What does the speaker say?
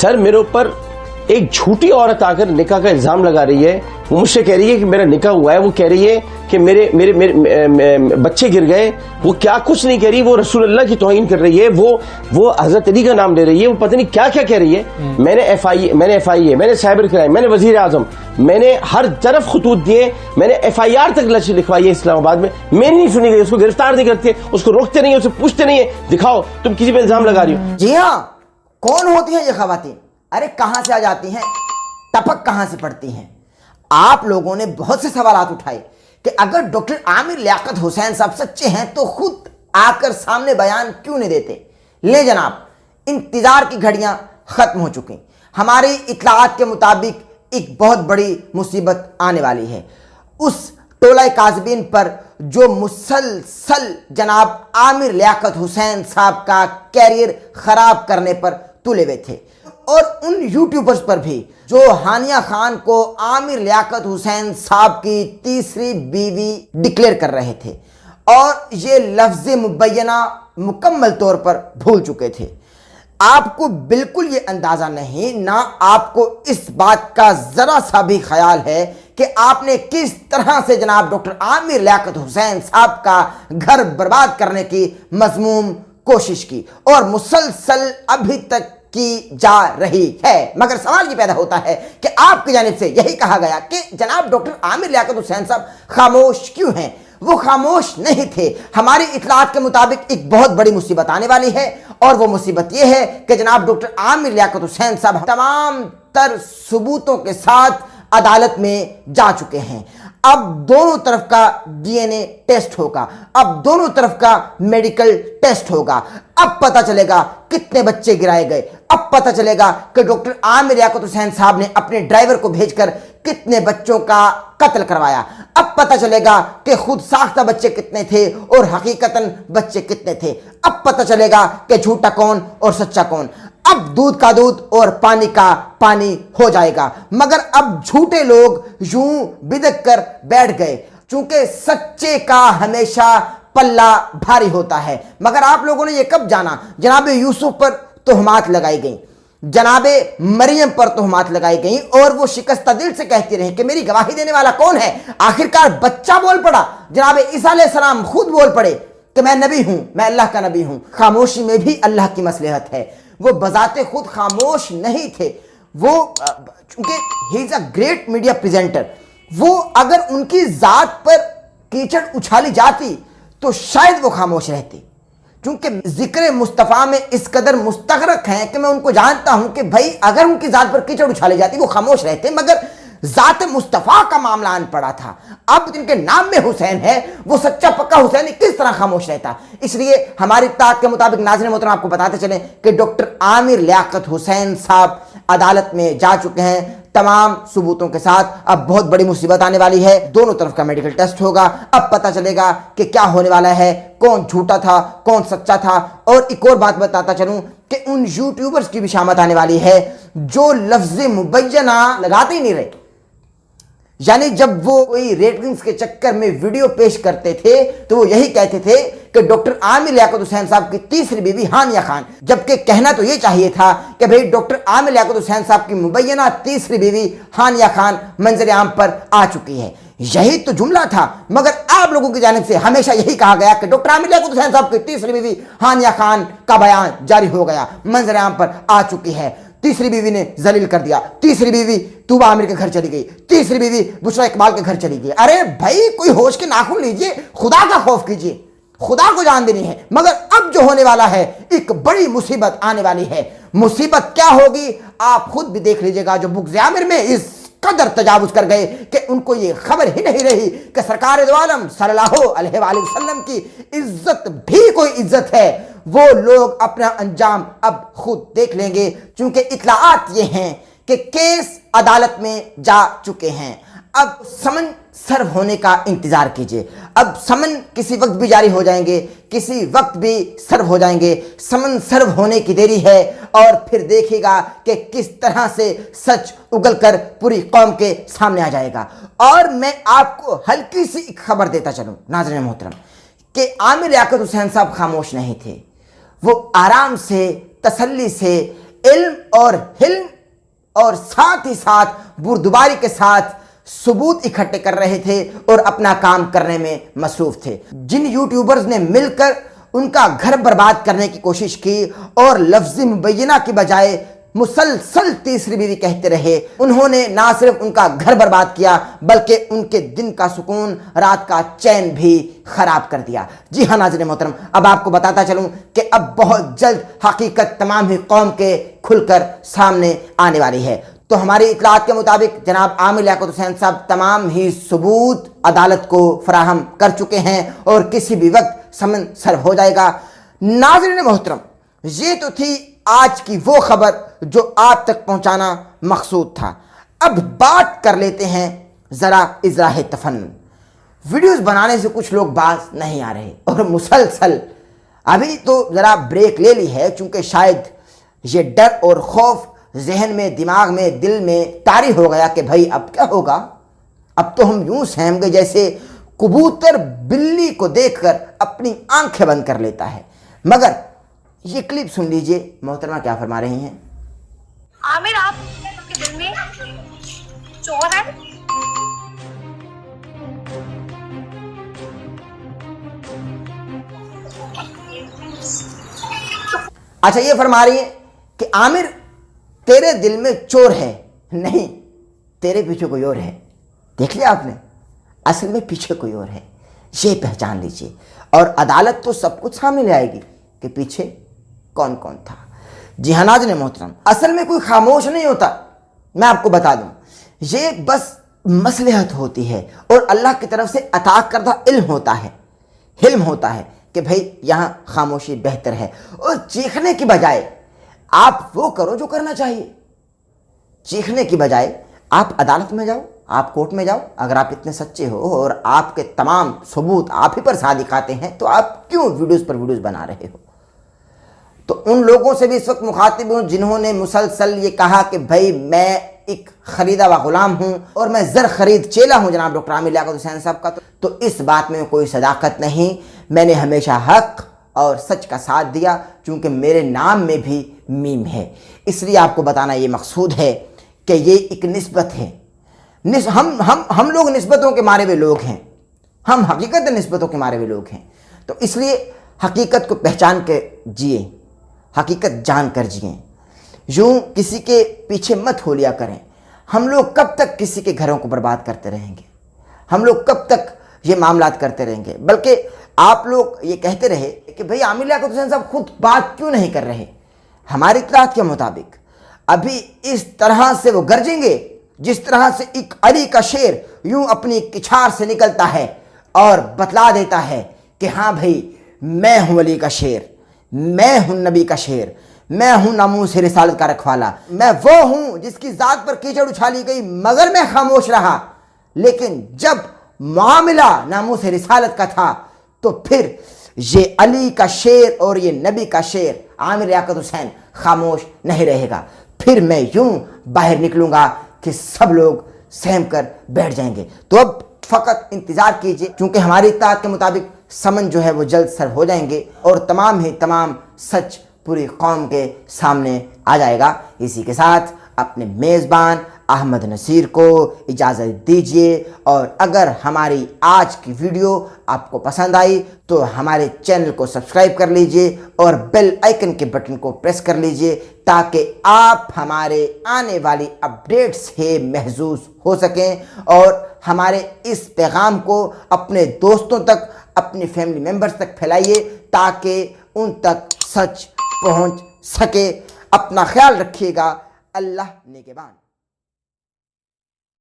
سر میرے اوپر ایک جھوٹی عورت آ کر نکاح کا الزام لگا رہی ہے. وہ مجھ سے کہہ رہی ہے کہ میرا نکاح ہوا ہے. وہ کہہ رہی ہے کہ میرے بچے گر گئے. وہ کیا کچھ نہیں کہہ رہی, وہ رسول اللہ کی توہین کر رہی ہے. وہ حضرت علی کا نام لے رہی ہے. وہ پتہ نہیں کیا کیا کہہ رہی ہے. میں نے ایف آئی اے, میں نے سائبر کرائم, میں نے وزیر اعظم, میں نے ہر طرف خطوط دیے, میں نے ایف آئی آر تک لکھوائی ہے اسلام آباد میں. میری نہیں سنی گئی. اس کو گرفتار نہیں کرتے, اس کو روکتے نہیں, اسے پوچھتے نہیں ہے دکھاؤ تم کسی پہ الزام لگا رہی ہو. جی ہاں, کون ہوتی ہیں یہ خواتین؟ ارے کہاں سے آ جاتی ہیں, ٹپک کہاں سے پڑتی ہیں؟ آپ لوگوں نے بہت سے سوالات اٹھائے کہ اگر ڈاکٹر عامر لیاقت حسین صاحب سچے ہیں تو خود آ کر سامنے بیان کیوں نہیں دیتے. لے جناب, انتظار کی گھڑیاں ختم ہو چکی. ہماری اطلاعات کے مطابق ایک بہت بڑی مصیبت آنے والی ہے. اس ٹولہ کاذبین پر جو مسلسل جناب عامر لیاقت حسین صاحب کا کیریئر خراب کرنے پر تلے ہوئے تھے, اور ان یوٹیوبرز پر بھی جو ہانیہ خان کو عامر لیاقت حسین صاحب کی تیسری بیوی ڈکلیئر کر رہے تھے, اور یہ لفظ مبینہ مکمل طور پر بھول چکے تھے. آپ کو بالکل یہ اندازہ نہیں, نہ آپ کو اس بات کا ذرا سا بھی خیال ہے کہ آپ نے کس طرح سے جناب ڈاکٹر عامر لیاقت حسین صاحب کا گھر برباد کرنے کی مذموم کوشش کی, اور مسلسل ابھی تک کی جا رہی ہے. مگر سوال یہ پیدا ہوتا ہے کہ آپ کی جانب سے یہی کہا گیا کہ جناب ڈاکٹر عامر لیاقت حسین صاحب خاموش کیوں ہیں. وہ خاموش نہیں تھے. ہماری اطلاعات کے مطابق ایک بہت بڑی مصیبت آنے والی ہے, اور وہ مصیبت یہ ہے کہ جناب ڈاکٹر عامر لیاقت حسین صاحب تمام تر ثبوتوں کے ساتھ عدالت میں جا چکے ہیں. اب دونوں طرف کا ڈی این اے ٹیسٹ ہوگا, اب دونوں طرف کا میڈیکل ٹیسٹ ہوگا. اب پتہ چلے گا کتنے بچے گرائے گئے. اب پتہ چلے گا کہ ڈاکٹر عامر لیاقت حسین صاحب نے اپنے ڈرائیور کو بھیج کر کتنے بچوں کا قتل کروایا. اب پتہ چلے گا کہ خود ساختہ بچے کتنے تھے اور حقیقتاً بچے کتنے تھے. اب پتہ چلے گا کہ جھوٹا کون اور سچا کون. اب دودھ کا دودھ اور پانی کا پانی ہو جائے گا. مگر اب جھوٹے لوگ یوں بدک کر بیٹھ گئے, چونکہ سچے کا ہمیشہ پلہ بھاری ہوتا ہے. مگر آپ لوگوں نے یہ کب جانا؟ جناب یوسف پر تہمات لگائی گئیں, جناب مریم پر تہمات لگائی گئیں, اور وہ شکستہ دل سے کہتی رہی کہ میری گواہی دینے والا کون ہے. آخرکار بچہ بول پڑا. جناب عیسیٰ علیہ السلام خود بول پڑے کہ میں نبی ہوں, میں اللہ کا نبی ہوں. خاموشی میں بھی اللہ کی مصلحت ہے. وہ بذات خود خاموش نہیں تھے. وہ چونکہ ہی از اے گریٹ میڈیا پریزنٹر, وہ اگر ان کی ذات پر کیچڑ اچھالی جاتی تو شاید وہ خاموش رہتے. چونکہ ذکر مصطفیٰ میں اس قدر مستغرق ہیں کہ میں ان کو جانتا ہوں کہ بھائی اگر ان کی ذات پر کیچڑ اچھالی جاتی وہ خاموش رہتے. مگر ذات مصطفیٰ کا معاملہ آن پڑا تھا. اب جن کے نام میں حسین ہے وہ سچا پکا حسین کس طرح خاموش رہتا. اس لیے ہماری اطلاعات کے مطابق ناظرین محترم آپ کو بتاتے چلیں کہ ڈاکٹر عامر لیاقت حسین صاحب عدالت میں جا چکے ہیں تمام ثبوتوں کے ساتھ. اب بہت بڑی مصیبت آنے والی ہے. دونوں طرف کا میڈیکل ٹیسٹ ہوگا. اب پتہ چلے گا کہ کیا ہونے والا ہے, کون جھوٹا تھا کون سچا تھا. اور ایک اور بات بتاتا چلوں کہ ان یوٹیوبرز کی بھی شامت آنے والی ہے جو لفظ مبینہ لگاتے ہی نہیں رہے. یعنی جب وہ کوئی ریٹنگز کے چکر میں ویڈیو پیش کرتے تھے تو وہ یہی کہتے تھے کہ ڈاکٹر عامر لیاقت حسین صاحب کی تیسری بیوی ہانیہ خان, جبکہ کہنا تو یہ چاہیے تھا کہ بھئی ڈاکٹر عامر لیاقت حسین صاحب کی مبینہ تیسری بیوی ہانیہ خان منظر عام پر آ چکی ہے. یہی تو جملہ تھا. مگر آپ لوگوں کی جانب سے ہمیشہ یہی کہا گیا کہ ڈاکٹر عامر لیاقت حسین صاحب کی تیسری بیوی ہانیہ خان کا بیان جاری ہو گیا, منظر عام پر آ چکی ہے. تیسری بیوی نے ذلیل کر دیا, تیسری بیوی طوبہ عامر کے گھر چلی گئی, تیسری بیوی بشریٰ اقبال کے گھر چلی گئی. ارے بھائی کوئی ہوش کے ناخن لیجئے, خدا کا خوف کیجئے, خدا کو جان دینی ہے. مگر اب جو ہونے والا ہے ایک بڑی مصیبت آنے والی ہے. مصیبت کیا ہوگی آپ خود بھی دیکھ لیجئے گا. جو بغض عامر میں اس قدر تجاوز کر گئے کہ ان کو یہ خبر ہی نہیں رہی کہ سرکار دو عالم صلی اللہ علیہ وآلہ وسلم کی عزت بھی کوئی عزت ہے. وہ لوگ اپنا انجام اب خود دیکھ لیں گے, چونکہ اطلاعات یہ ہیں کہ کیس عدالت میں جا چکے ہیں. اب سمن سرو ہونے کا انتظار کیجئے. اب سمن کسی وقت بھی جاری ہو جائیں گے, کسی وقت بھی سرو ہو جائیں گے. سمن سرو ہونے کی دیری ہے, اور پھر دیکھے گا کہ کس طرح سے سچ اگل کر پوری قوم کے سامنے آ جائے گا. اور میں آپ کو ہلکی سی ایک خبر دیتا چلوں ناظرین محترم کہ عامر لیاقت حسین صاحب خاموش نہیں تھے. وہ آرام سے تسلی سے علم اور حلم اور ساتھ ہی ساتھ بردباری کے ساتھ ثبوت اکٹھے کر رہے تھے اور اپنا کام کرنے میں مصروف تھے. جن یوٹیوبرز نے مل کر ان کا گھر برباد کرنے کی کوشش کی اور لفظ مبینہ کی بجائے مسلسل تیسری بیوی کہتے رہے، انہوں نے نہ صرف ان کا گھر برباد کیا بلکہ ان کے دن کا سکون، رات کا چین بھی خراب کر دیا. جی ہاں ناظرین محترم، اب آپ کو بتاتا چلوں کہ اب بہت جلد حقیقت تمام ہی قوم کے کھل کر سامنے آنے والی ہے. تو ہماری اطلاعات کے مطابق جناب عامر لیاقت حسین صاحب تمام ہی ثبوت عدالت کو فراہم کر چکے ہیں اور کسی بھی وقت سمن سر ہو جائے گا. ناظرین محترم، یہ تو تھی آج کی وہ خبر جو آپ تک پہنچانا مقصود تھا. اب بات کر لیتے ہیں ذرا اجراء تفنن. ویڈیوز بنانے سے کچھ لوگ باز نہیں آ رہے اور مسلسل ابھی تو ذرا بریک لے لی ہے، چونکہ شاید یہ ڈر اور خوف ذہن میں، دماغ میں، دل میں طاری ہو گیا کہ بھائی اب کیا ہوگا. اب تو ہم یوں سہم گئے جیسے کبوتر بلی کو دیکھ کر اپنی آنکھیں بند کر لیتا ہے. مگر یہ کلپ سن لیجئے محترمہ کیا فرما رہی ہیں. عامر، آپ کے دل میں چور ہے؟ اچھا، یہ فرما رہی ہے کہ عامر تیرے دل میں چور ہے. نہیں، تیرے پیچھے کوئی اور ہے. دیکھ لیا آپ نے، اصل میں پیچھے کوئی اور ہے. یہ پہچان لیجئے اور عدالت تو سب کچھ سامنے لے آئے گی کہ پیچھے کون کون تھا. جی ہاں ناظرین محترم، اصل میں کوئی خاموش نہیں ہوتا. میں آپ کو بتا دوں، یہ بس مصلحت ہوتی ہے اور اللہ کی طرف سے عطا کردہ علم ہوتا ہے. علم ہوتا ہے کہ بھئی یہاں خاموشی بہتر ہے. اور چیخنے کی بجائے آپ وہ کرو جو کرنا چاہیے. چیخنے کی بجائے آپ عدالت میں جاؤ، آپ کورٹ میں جاؤ. اگر آپ اتنے سچے ہو اور آپ کے تمام ثبوت آپ ہی پر صادق آتے ہیں تو آپ کیوں ویڈیوز پر ویڈیوز بنا رہے ہو. تو ان لوگوں سے بھی اس وقت مخاطب ہوں جنہوں نے مسلسل یہ کہا کہ بھائی میں ایک خریدا ہوا غلام ہوں اور میں زر خرید چیلا ہوں جناب ڈاکٹر عامر لیاقت حسین صاحب کا. تو اس بات میں کوئی صداقت نہیں. میں نے ہمیشہ حق اور سچ کا ساتھ دیا، چونکہ میرے نام میں بھی میم ہے. اس لیے آپ کو بتانا یہ مقصود ہے کہ یہ ایک نسبت ہے. ہم لوگ نسبتوں کے مارے ہوئے لوگ ہیں. ہم حقیقت نسبتوں کے مارے ہوئے لوگ ہیں. تو اس لیے حقیقت کو پہچان کے جئیں، حقیقت جان کر جئیں. یوں کسی کے پیچھے مت ہو لیا کریں. ہم لوگ کب تک کسی کے گھروں کو برباد کرتے رہیں گے؟ ہم لوگ کب تک یہ معاملات کرتے رہیں گے؟ بلکہ آپ لوگ یہ کہتے رہے کہ بھئی عامر لیاقت حسین صاحب خود بات کیوں نہیں کر رہے. ہماری اطلاعات کے مطابق ابھی اس طرح سے وہ گرجیں گے جس طرح سے ایک علی کا شیر یوں اپنی کچھار سے نکلتا ہے اور بتلا دیتا ہے کہ ہاں بھئی میں ہوں علی کا شیر، میں ہوں نبی کا شیر، میں ہوں ناموس رسالت کا رکھوالا، میں وہ ہوں جس کی ذات پر کیچڑ اچھالی گئی مگر میں خاموش رہا. لیکن جب معاملہ ناموس رسالت کا تھا تو پھر یہ علی کا شیر اور یہ نبی کا شیر عامر لیاقت حسین خاموش نہیں رہے گا. پھر میں یوں باہر نکلوں گا کہ سب لوگ سہم کر بیٹھ جائیں گے. تو اب فقط انتظار کیجئے، چونکہ ہماری اطلاعات کے مطابق سمن جو ہے وہ جلد سر ہو جائیں گے اور تمام سچ پوری قوم کے سامنے آ جائے گا. اسی کے ساتھ اپنے میزبان احمد نصیر کو اجازت دیجیے. اور اگر ہماری آج کی ویڈیو آپ کو پسند آئی تو ہمارے چینل کو سبسکرائب کر لیجئے اور بیل آئیکن کے بٹن کو پریس کر لیجئے تاکہ آپ ہمارے آنے والی اپڈیٹ سے محظوظ ہو سکیں اور ہمارے اس پیغام کو اپنے دوستوں تک، اپنی فیملی ممبرز تک پھیلائیے تاکہ ان تک سچ پہنچ سکے. اپنا خیال رکھیے گا. اللہ نگہبان.